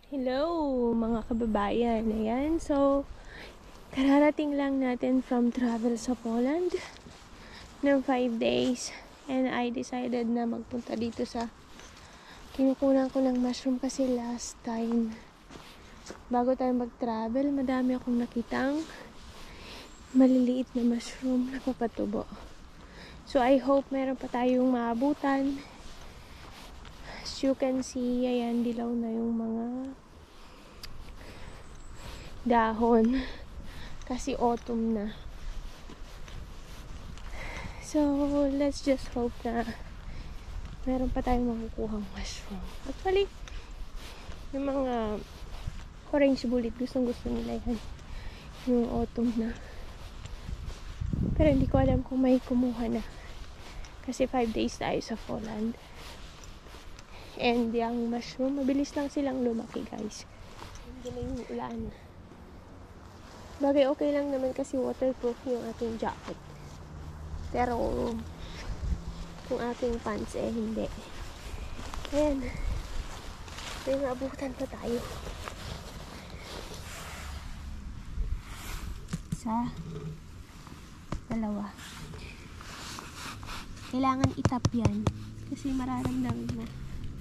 Hello mga kababayan. Ayan, so kararating lang natin from travel sa Poland ng 5 days and I decided na magpunta dito sa kinukunan ko ng mushroom kasi last time bago tayo mag-travel madami akong nakitang maliliit na mushroom na papatubo. So I hope meron pa tayong maabutan. As you can see, ayan, dilaw na yung mga dahon kasi autumn na. So let's just hope na meron pa tayong makukuhang mushroom. Actually, yung mga orange bullet, gustong gusto nila yan yung autumn na, pero hindi ko alam kung may kumuha na kasi 5 days tayo sa Poland. And yung mushroom, mabilis lang silang lumaki, guys. Hindi na yung ulan. Bagay, okay lang naman kasi waterproof yung ating jacket. Pero, yung ating pants hindi. Ayan. May maabutan pa tayo. Isa. Dalawa. Kailangan itap yan. Kasi mararamdaman na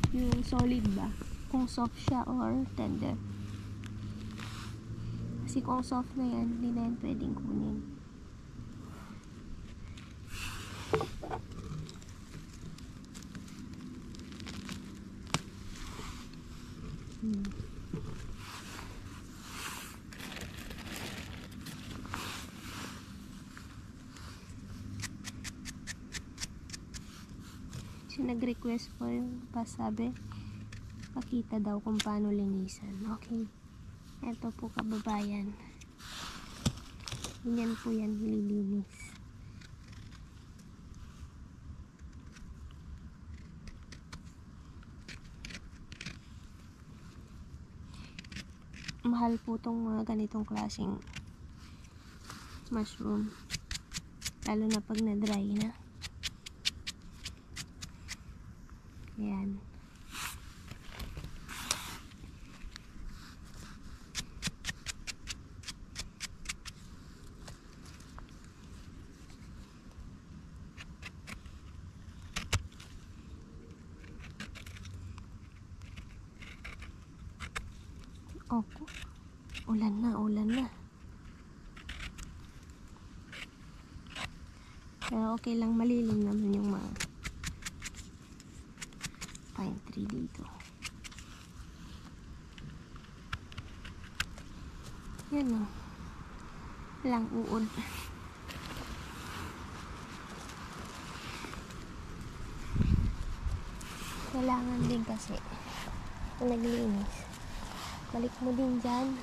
yung solid ba, kung soft siya or tender. Kasi kung soft na yan, hindi na yan pwedeng kunin. Nag-request po yung pasabi pakita daw kung paano linisan. Okay, eto po kababayan, ganyan po yan nililinis. Mahal po tong mga ganitong klaseng mushroom, lalo na pag na dry na. Ayan. Opo. Ulan na, ulan na. Pero okay lang, malilim naman yung mga pine tree dito. Yan o. Walang uod. Kailangan din kasi kung naglinis, balik mo din dyan.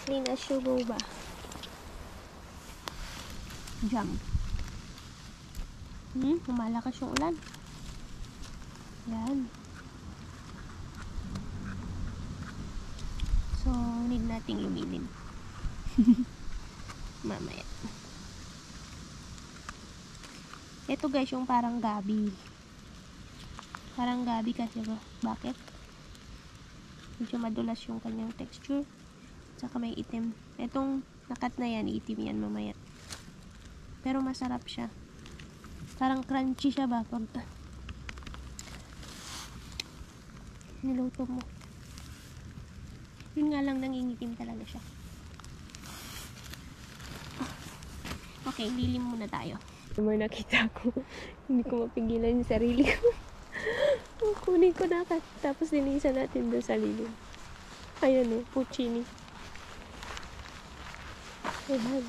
Clean as you go ba? Jump. Lumalakas yung ulan. Yan. So, need nating lumilin. Mamaya. Ito guys, yung parang gabi. Parang gabi kasi ba? Bakit? Medyo madulas yung kanyang texture. Tsaka may itim. Itong nakat na yan, itim yan mamaya. Pero masarap siya. Parang crunchy siya ba? Pag niluto mo. Yun nga lang, nangingitim talaga siya. Okay, lilim muna tayo. May nakita ko. Hindi ko mapigilan yung sarili ko. Kunin ko na tapos linisan natin doon sa lilim. Ayan o, puccini. Ayan.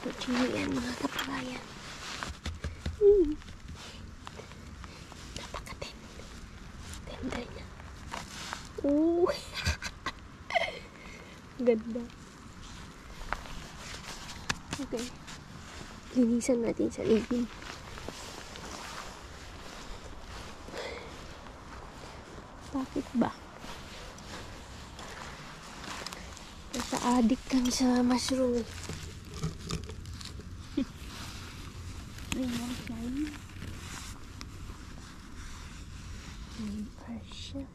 Puccini yan mga kapabayan. Napaka-tender niya. Ganda. Okay. Linisan natin sa lilim. Bakit ba? Nasa addict kami sa mushroom. Ayan siya. Ayan siya.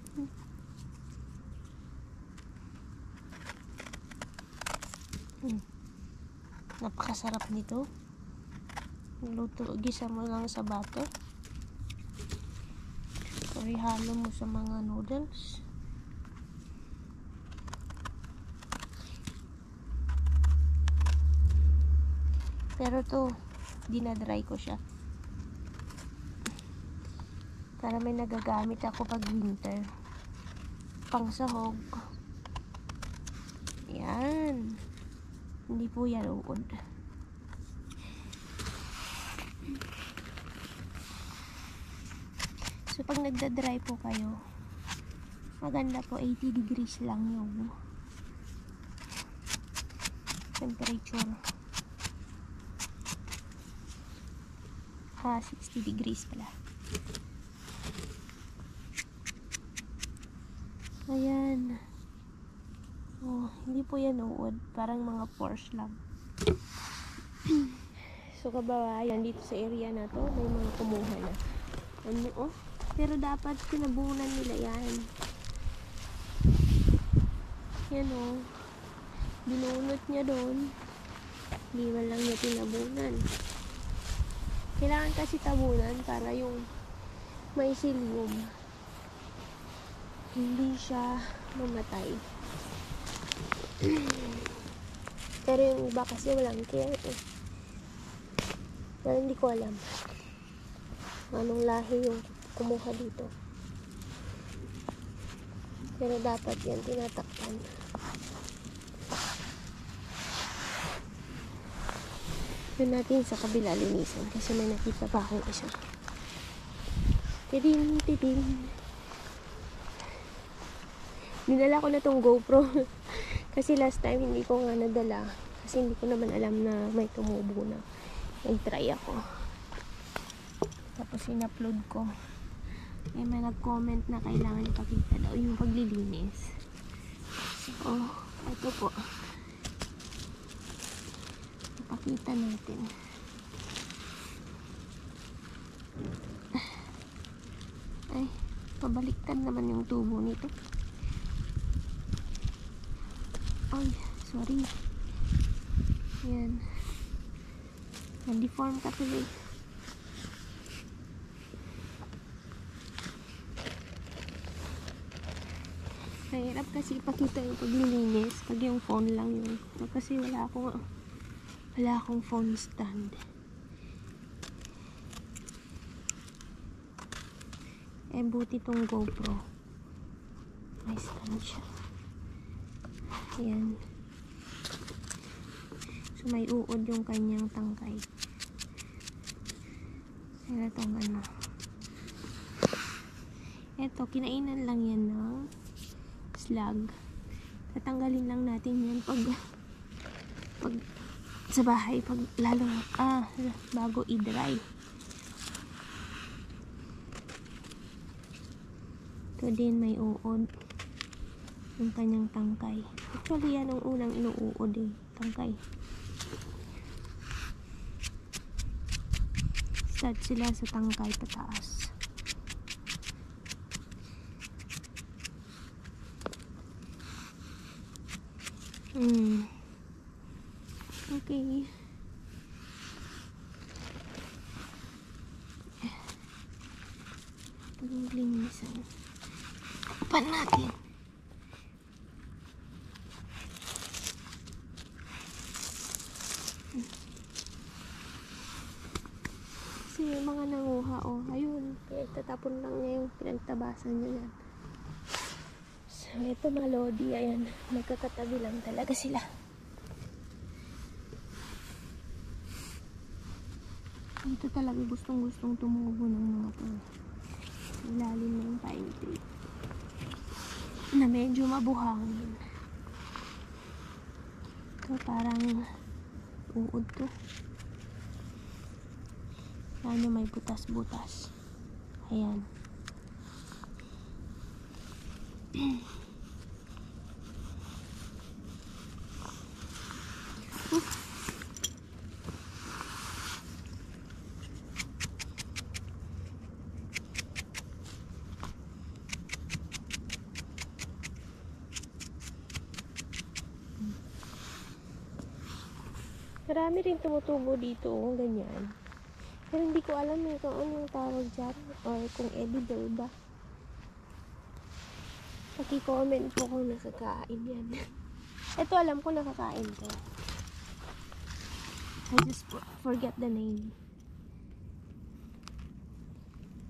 Napakasarap nito. Luto, gisa mo lang sa butter. Or ihalo mo sa mga noodles. Pero to, dinadry ko siya. Para may nagagamit ako pag winter. Pang sahog. Yan. Hindi po yan uod. So, pag nagda-dry po kayo, maganda po 80 degrees lang yung temperature. 60 degrees pala. Ayan. Oh, hindi po yan uod. Parang mga pores lang. So, kababayan, dito sa area na to, may mga kumuha na. Ano, oh? Pero dapat pinabunan nila yan. Yan, oh. Binunot niya doon. Hindi man lang niya pinabunan. Kailangan kasi tabunan para yung mycelium hindi siya mamatay. Pero yung iba kasi walang care eh. Pero hindi ko alam anong lahi yung kumuha dito. Pero dapat yan tinatakpan. Yun natin sa kabila linisan kasi may nakita pa akong isa. Tiding. Dinala ko na tong GoPro. Kasi last time hindi ko nga nadala. Kasi hindi ko naman alam na may tumubo na. Nag-try ako. Tapos in-upload ko. May nag-comment na kailangan ipakita daw yung paglilinis. So, ito po. Ipakita natin. Ay, pabaliktad naman yung tubo nito. Ay, sorry. Yan. Na-deform ka tuloy. Mahirap kasi ipakita yung paglilinis pag yung phone lang yun. Kasi wala akong phone stand. Eh, buti tong GoPro. May stand siya. Ayan. So, may uod yung kanyang tangkay. Pero itong ano. Eto, kinainan lang yan ng slug. Tatanggalin lang natin yan pag sa bahay, pag lalo bago i-dry. Ito din may uod yung kanyang tangkay. Actually yan ang unang inuuod eh, tangkay. Start sila sa tangkay pataas. Okay. Paglinisan. Takpan natin. Kasi may mga nanguha, oh. Ayun. Kaya tatapon lang niya yung pinagtabasan niya yan. So, ito mga lodi. Ayan. Magkakatabi lang talaga sila. Ito talaga gustong tumubo ng mga to. Ilalim ng pine tree. Na medyo mabuhangin. Ito parang uod to. Ano may butas-butas. Ayan. Marami rin tumutubo dito, oh, ganyan. Pero hindi ko alam kung ano yung tawag dyan or kung edible ba. Paki-comment po kung nakakain yan. Ito alam ko nakakain ko. I just forget the name.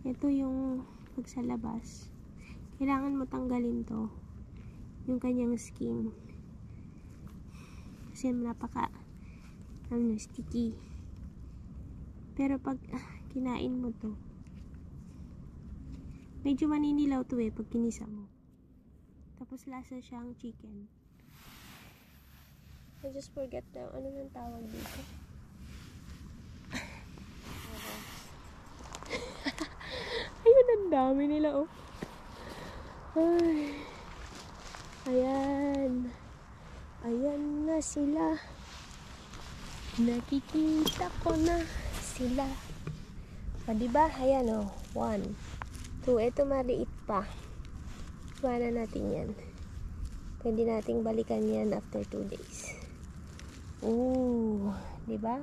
Ito yung pag sa labas. Kailangan mo tanggalin to. Yung kanyang skin. Kasi napaka sticky. Pero pag kinain mo to, medyo maninilaw to pag kinisa mo. Tapos lasa siyang chicken. I just forget na ano nang tawag dito. Ayun, ang dami nila, oh. Ay. Ayan. Ayan na sila. Nakikita ko na sila. O, diba? Ayan, oh. 1, 2. Ito maliit pa. Iwanan natin yan. Pwede nating balikan yan after 2 days. Ooh. Diba?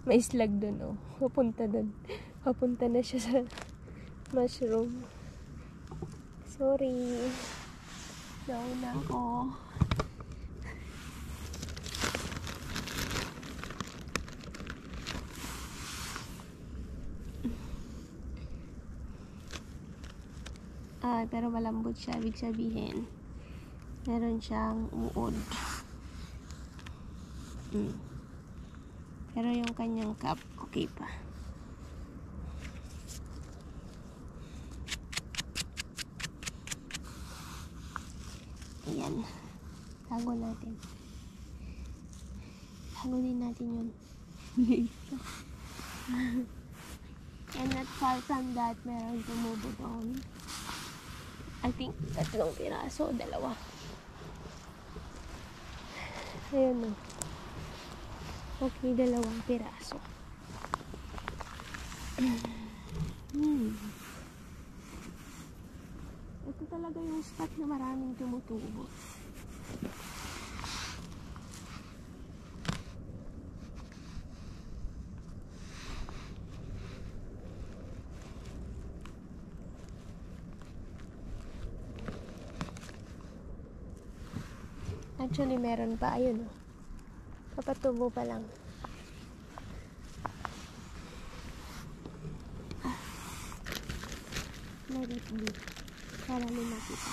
May slag dun, oh. Papunta dun. Papunta na siya sa mushroom. Sorry. Nauna ako. Pero malambot siya. Ibig sabihin, meron siyang uod. Pero yung kanyang cup, okay pa. Ayan. Tago natin. Tago din natin yun. And not far from that, meron tumubo doon. I think 3 piraso, 2. Ayan o. Okay, 2 piraso. Ito talaga yung spot na maraming tumutubo. Actually, meron pa. Ayun, oh. Kapatubo pa lang. Let it be. Para lumakita.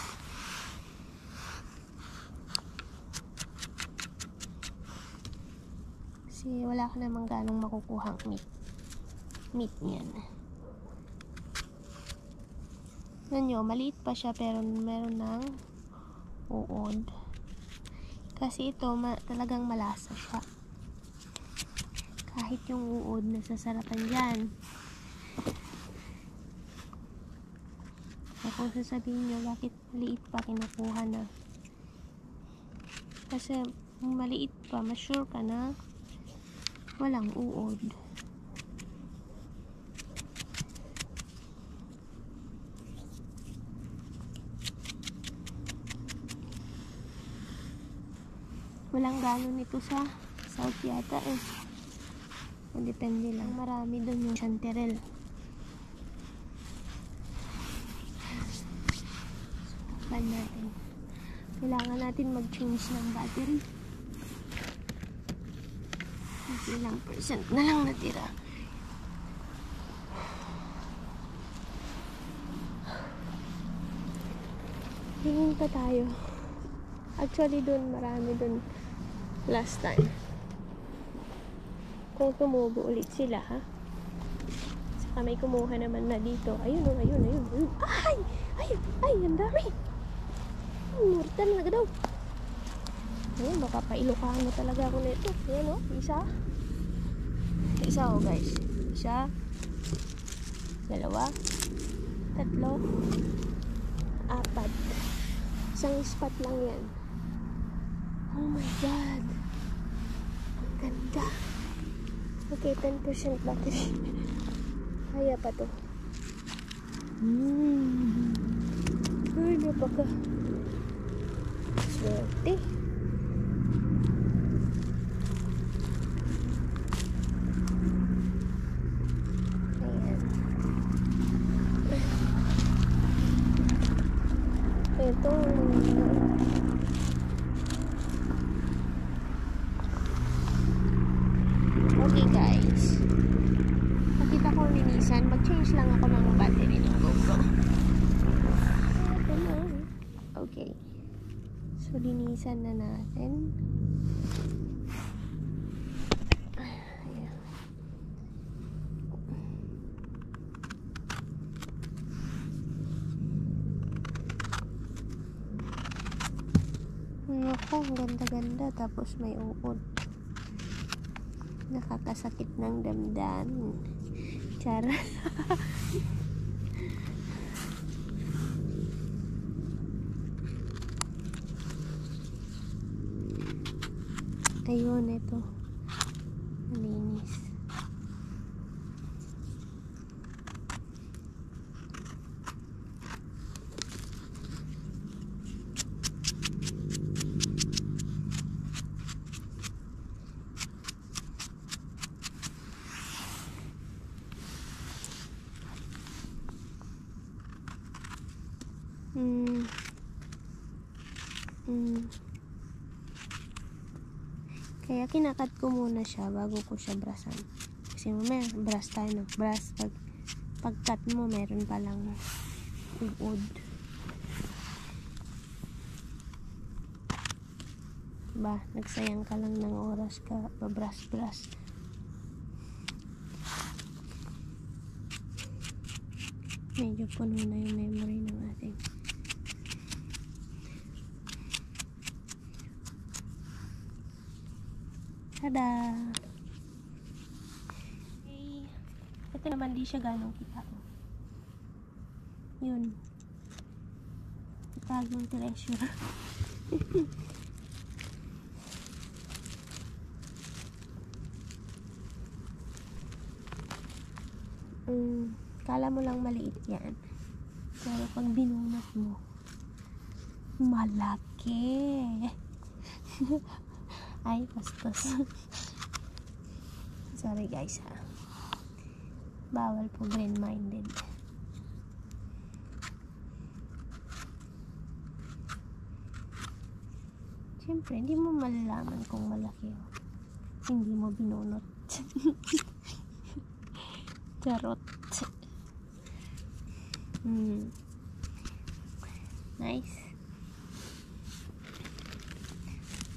Kasi wala ka namang ganong makukuhang meat niyan. Yan nyo, maliit pa siya pero meron ng uod. Kasi ito, talagang malasa siya. Kahit yung uod, nasasarapan dyan. So, kung sasabihin nyo, bakit maliit pa kinukuha na? Kasi, maliit pa, ma-sure ka na walang uod. Walang gano'n nito sa South yata eh. Depende lang. Marami doon yung chanterelle. So, natin. Kailangan natin mag-change ng battery. Ilang percent na lang natira. Tingin pa tayo. Actually, doon marami doon last time. Kung tumubo ulit sila, ha? Saka may kumuha naman na dito. Ayun, oh, ayun, ayun, ayun. Ay! Ay! Ay! Ang dami! Murta na daw. Ayun, makapailokahan mo talaga ako nito. Ayan, oh. Isa. Isa, oh, guys. Isa. 2. 3. 4. Isang spot lang yan. Oh my God. Ang ganda. Okay, 10% battery. Kaya pa to. Ay, napaka swerte. Ito. Okay guys. Nakita ko linisan. Mag-change lang ako ng battery ng GoPro. Ito na. Okay. So, linisan na natin. Ayan. Ako, ganda-ganda. Tapos may uod. Nakakasakit ng damdamin. Char. Ayun, ito. Malinis. Kaya kinakat ko muna siya bago ko siya brasan. Kasi mamaya brush tayo, no? Brush. Pag-cut mo, meron palang uod. Ba, nagsayang ka lang ng oras ka pa-brush. Medyo puno na yung memory ng ating tada! Okay. Ito naman di siya ganong kita. Yun. Tagong treasure. Kala mo lang maliit yan. Pero pag binunot mo, malaki. Ay, bastos. Sorry guys ha. Bawal po green-minded. Siyempre, hindi mo malalaman kung malaki o hindi mo binunot. Charot. Nice.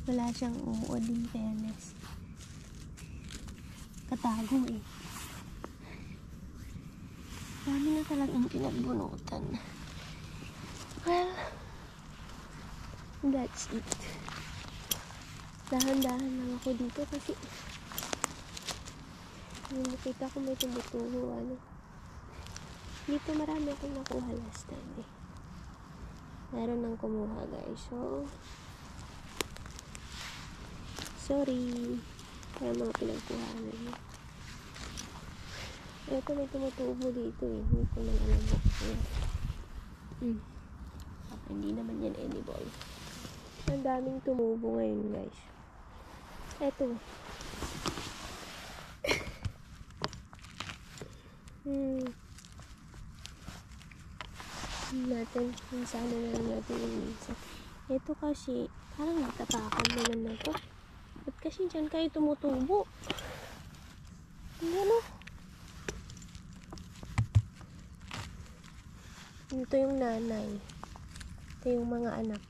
Wala siyang uod in fairness. Katago eh. Dami na talagang pinagbunutan. Well, that's it. Dahan-dahan lang ako dito kasi nakita ko may tumutuho dito marami akong nakuha last time eh. Meron nang kumuha guys, so sorry kaya mga pinagkuhaan niyo. Ito may tumutubo dito eh, hindi ko man alam mo. Hindi naman yan edible. Ang daming tumubo ngayon guys. Ito natin kung sana na lang natin ilisa. Ito kasi parang nagtatakan naman na ito. Ba't kasi dyan kayo tumutubo? Ano? Ito yung nanay. Ito yung mga anak.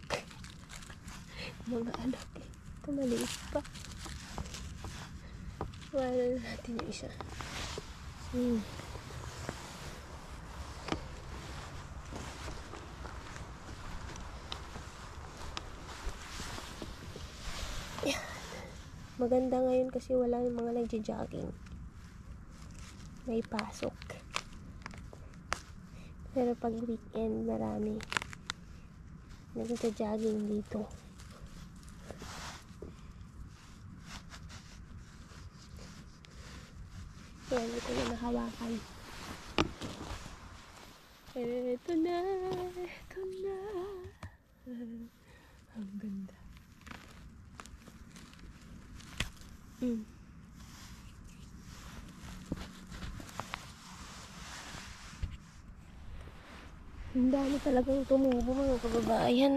Mga anak eh. Ito maliit pa. Wala na natin yung isa. Maganda ngayon kasi wala yung mga nagja-jogging. May pasok. Pero pag weekend, marami nagja-jogging dito. Yan, ito na nahawakan. Ito na. Ang ganda. Ang dami talagang tumubo mga kababayan.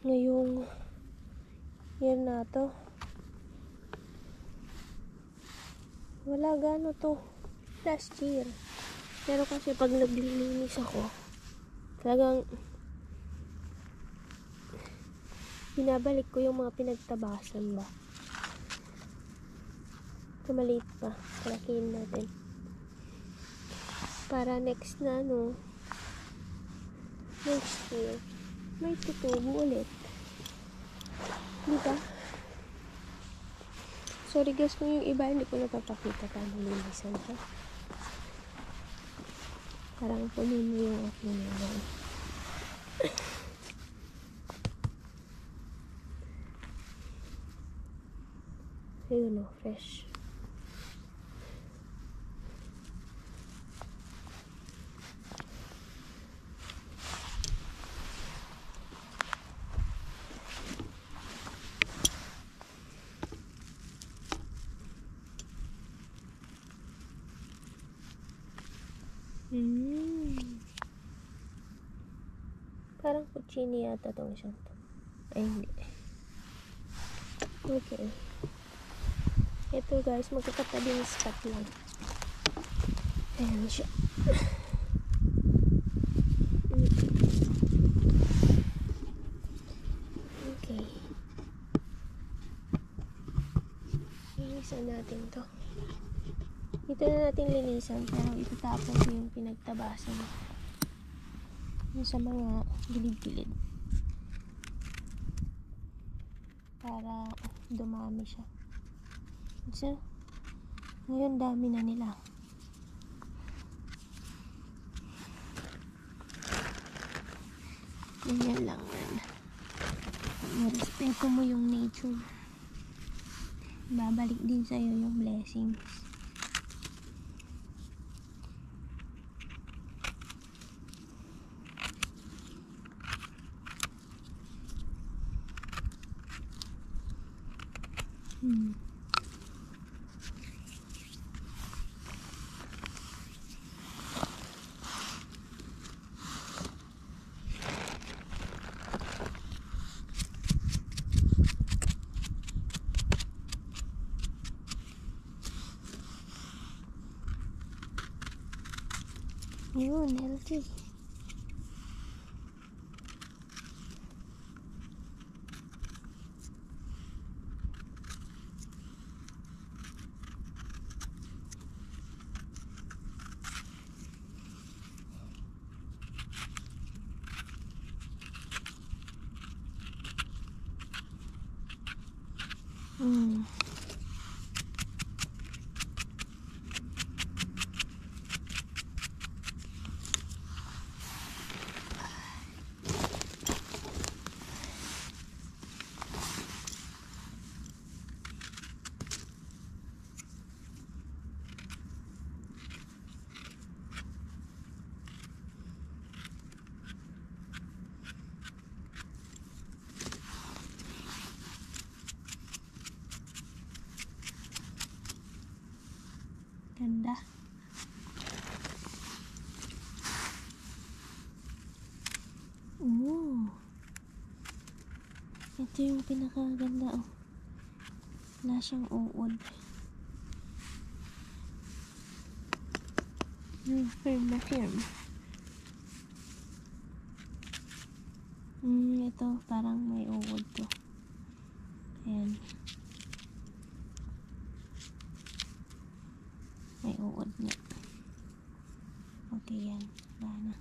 Ngayong year na to. Wala gano to last year. Pero kasi pag naglilinis ako, talagang binabalik ko yung mga pinagtabasan ba. Ito maliit pa. Palakihin natin. Para next na next year, may tutubo ulit. Diba? Sorry guys kung yung iba hindi ko napapakita paano linisan siya. Parang punin mo yung aking naman. Ayun o, fresh. Parang kutsini yata itong isang to. Ay, hindi. Okay. Ito guys, magkakatabing spot lang. Ayan siya. Okay. Linisan natin to. Dito na natin linisan, pero itatapon ko yung pinagtabasan. Yung sa mga gilid-gilid. Para dumami siya. So, ngayon dami na nila. Ganyan lang yan. Respeto mo yung nature. Babalik din sa'yo yung blessings. Yun, healthy. Ganda. Ito yung pinakaganda. Wala siyang uod. Firm na firm. Ito parang may uod to. Ayan. May uod niya. Okay yan. Wala na.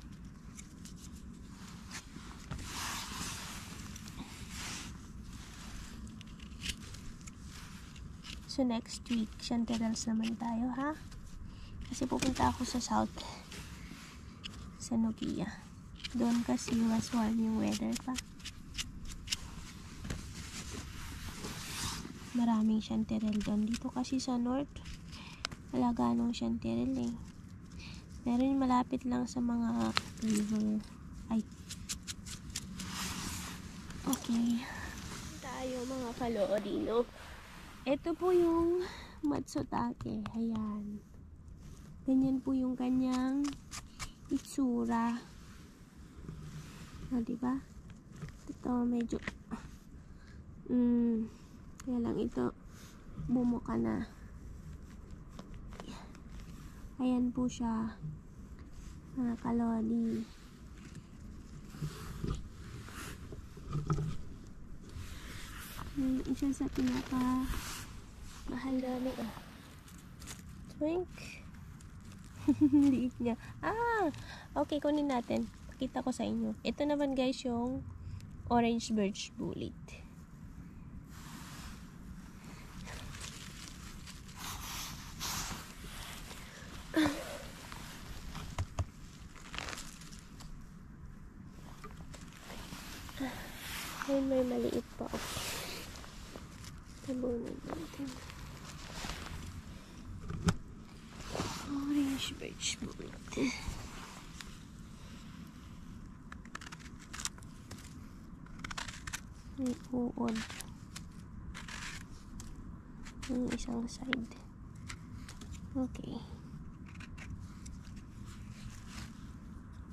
So next week, chanterelles naman tayo ha. Kasi pupunta ako sa south. Sa Nokia. Doon kasi mas warm yung weather pa. Maraming chanterelle doon. Dito kasi sa north, wala ganong chanterelle eh. Meron malapit lang sa mga river. Ay. Okay. Tayo mga kalorino. Ito po yung matsutake. Ayan. Ganyan po yung kanyang itsura. O, diba? Ito, medyo kaya lang ito bumuka na. Ayan po siya, mga kalodi. Isa sa pinaka mahal namin. Twink. Liit niya. Okay, kunin natin. Pakita ko sa inyo. Ito naman guys yung orange birch bullet. Ayun, may maliit pa ako. Tabunin natin. Orange birch bullet. May uod. Yung isang side. Okay.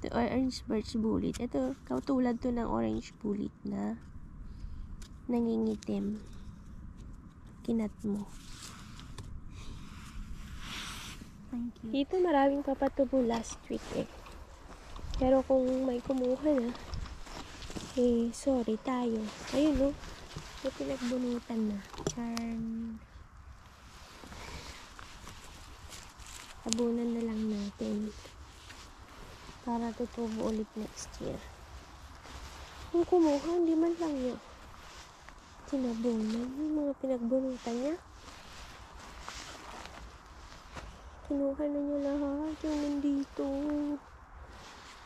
Ito, orange birch bullet. Ito, katulad to ng orange bullet na nangingitim. Kinat mo. Thank you. Dito maraming papatubo last week eh. Pero kung may kumuha na, sorry tayo. Ayun, may pinagbunutan na. Charm. Tabunan na lang natin. Para tutubo ulit next year. Kung kumuha, hindi man lang yun. Tinabunan yung mga pinagbunutan niya. Kinuha na niyo lahat yung nandito.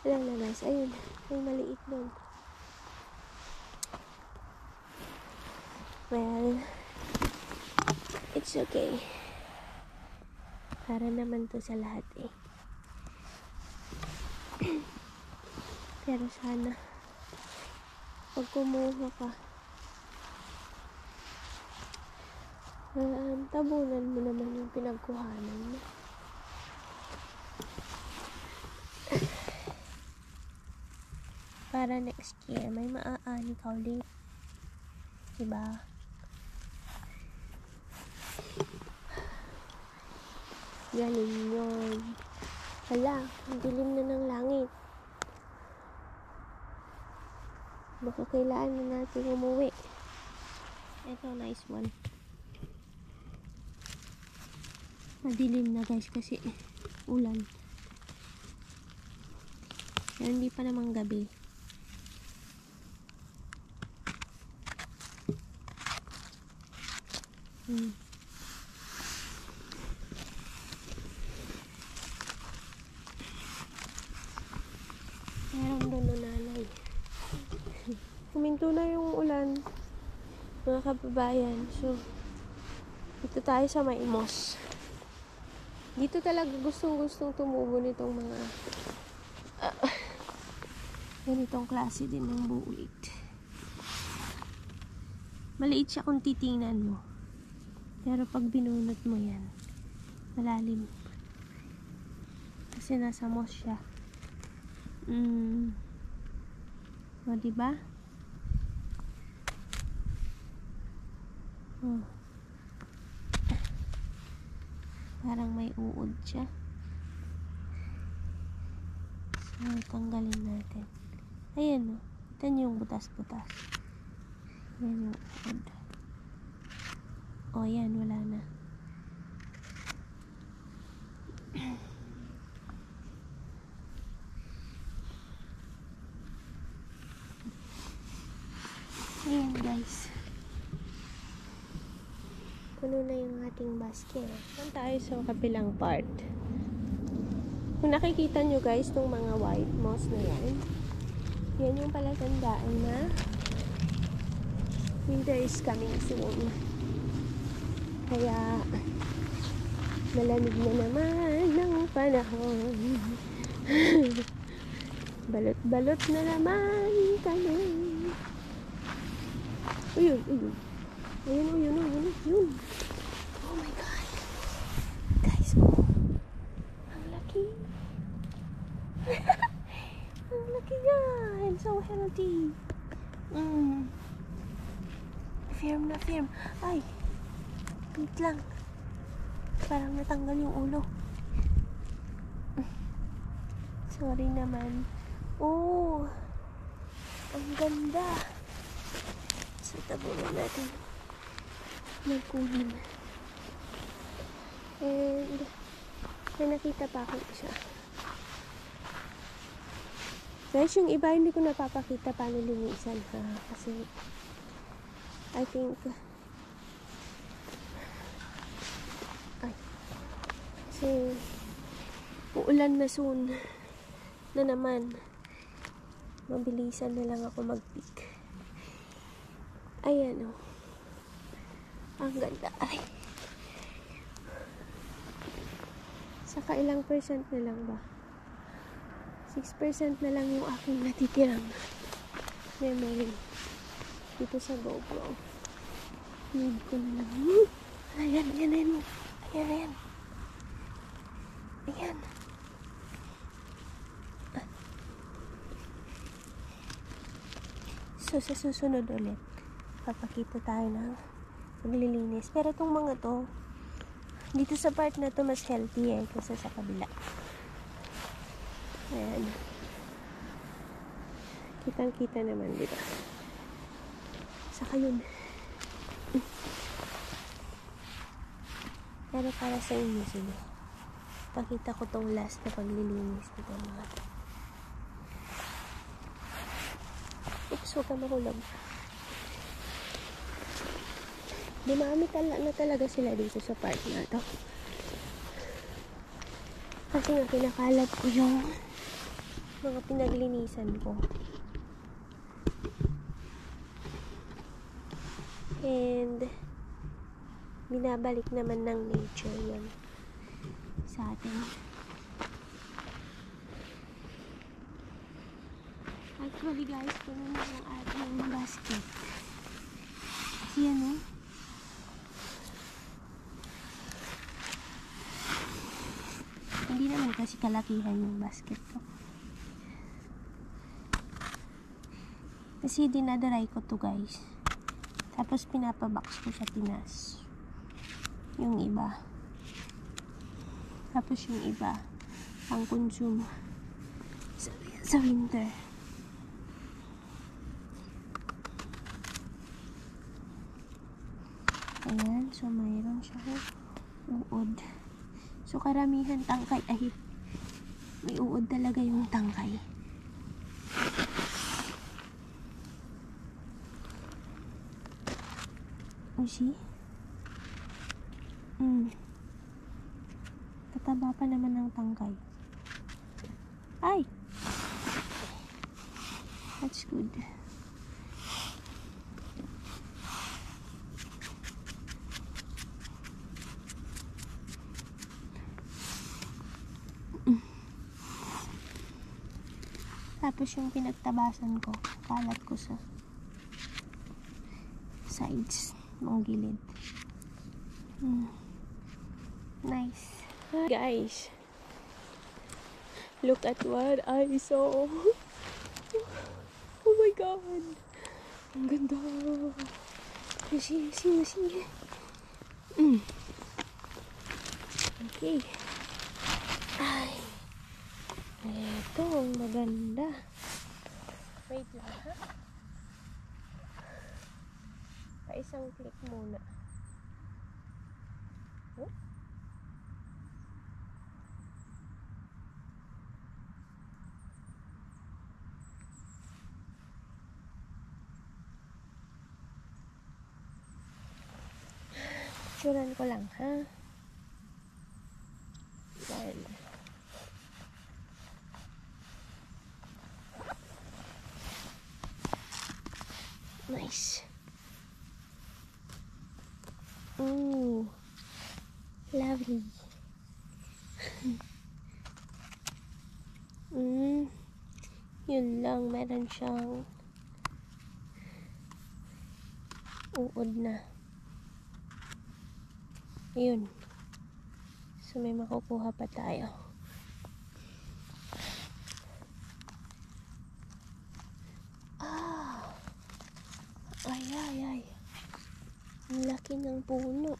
Wala na guys. Ayun. May maliit doon. Well, it's okay. Para naman to sa lahat eh. Pero sana pag kumuha ka, tabunan mo naman yung pinagkuhanan mo. Para next year may maaani ka ulit, diba? Galing yun. Hala, ang dilim na ng langit. Baka kailangan na natin umuwi. Ito, nice one. Madilim na guys kasi ulan. Pero hindi pa namang gabi. Meron doon na nanay. Kuminto na yung ulan, mga kababayan. So, dito tayo sa Maimos. Dito talaga gustong tumubo nitong mga ganitong klase din ng buulit. Maliit siya kung titingnan mo. Pero pag binunot mo yan, malalim. Kasi nasa moss siya. O, diba? Parang may uod siya. So, tanggalin natin. Ayan, ito yung butas-butas. Ayan yung uod. O, ayan, wala na. Ayan guys, puno na yung ating basket. Saan tayo sa kabilang part? Kung nakikita nyo guys itong mga white moss na yan, yan yung palatandaan na winter is coming soon. Kaya malamig na naman ng panahon. Balot-balot na naman kami. Ayun. Ayun. Oh my God. Guys, ang laki. Ang laki yan. So healthy. Firm na firm. Ay, wait lang. Parang natanggal yung ulo. Sorry naman. Oh, ang ganda. So, tabunan natin. Magkuhin. And, may nakita pa ako siya. Guys, yung iba hindi ko napapakita paano linisan ha. Kasi, I think, kasi, uulan na soon na naman. Mabilisan na lang ako mag-pick. Ayan o. Ang ganda. Ay. Saka ilang percent na lang ba? 6% na lang yung aking natitirang memory dito sa GoPro. Need ko na lang. Ayan, ayan, ayan. Ayan, ayan. Ayan. So, sa susunod ulit, papakita tayo ng maglilinis. Pero itong mga to, dito sa part na to mas healthy kaysa sa kabila. Ayan. Kitang-kita naman, diba? Saka yun. Pero para sa inyo sila. Pakita ko tong last na paglilinis nito mga to. Oops, huwag ka makulog. Dumami na talaga sila dito sa part na to. Kasi nga kinakalat ko yung mga pinaglinisan ko. And binabalik naman ng nature yan sa atin. Actually guys, puno na yung ating basket. Kasi yan hindi naman kasi kalakihan yung basket ko. Kasi dinadaray ko to guys. Tapos pinapabox ko sa Pinas. Yung iba. Tapos yung iba pang consume sa winter. Ayan. So mayroon siya uod. So karamihan tangkay. Ay, may uod talaga yung tangkay. You see? Tataba pa naman ng tangkay. Ay! That's good. Tapos yung pinagtabasan ko, kalat ko sa sides ng gilid. Nice. Guys, look at what I saw. Oh my god. Ang ganda. See. Okay. Ay. Ito, ang maganda. Wait lang, ha? Pa-isang click muna. Oh? Suran ko lang, ha? Yan. Nice. Ooh. Lovely. Yun lang. Meron siyang uod na. Ayun. So, may makukuha pa tayo. ay, ay. Ang laki ng puno.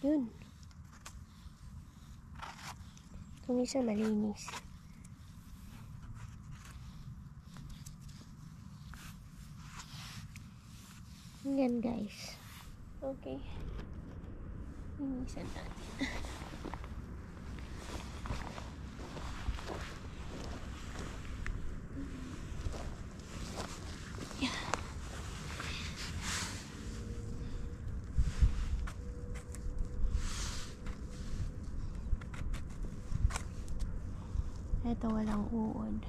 Yun. Kung isa malinis. Yan guys. Okay. Linisan natin. Ito walang uod.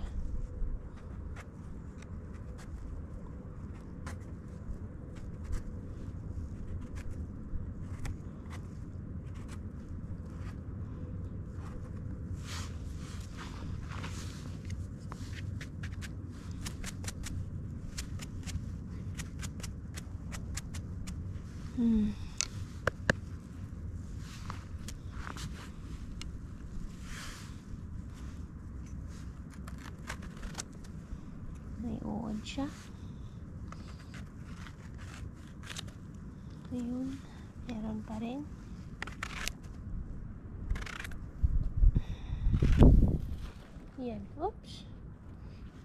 May uod siya. Ayun. Meron pa rin. Yan. Oops.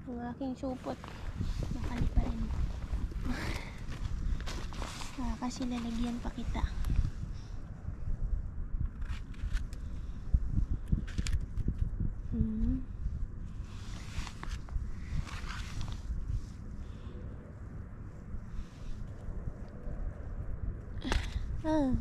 Ang aking supot. Bakal pa rin. Kasi lalagyan pa kita. Ah.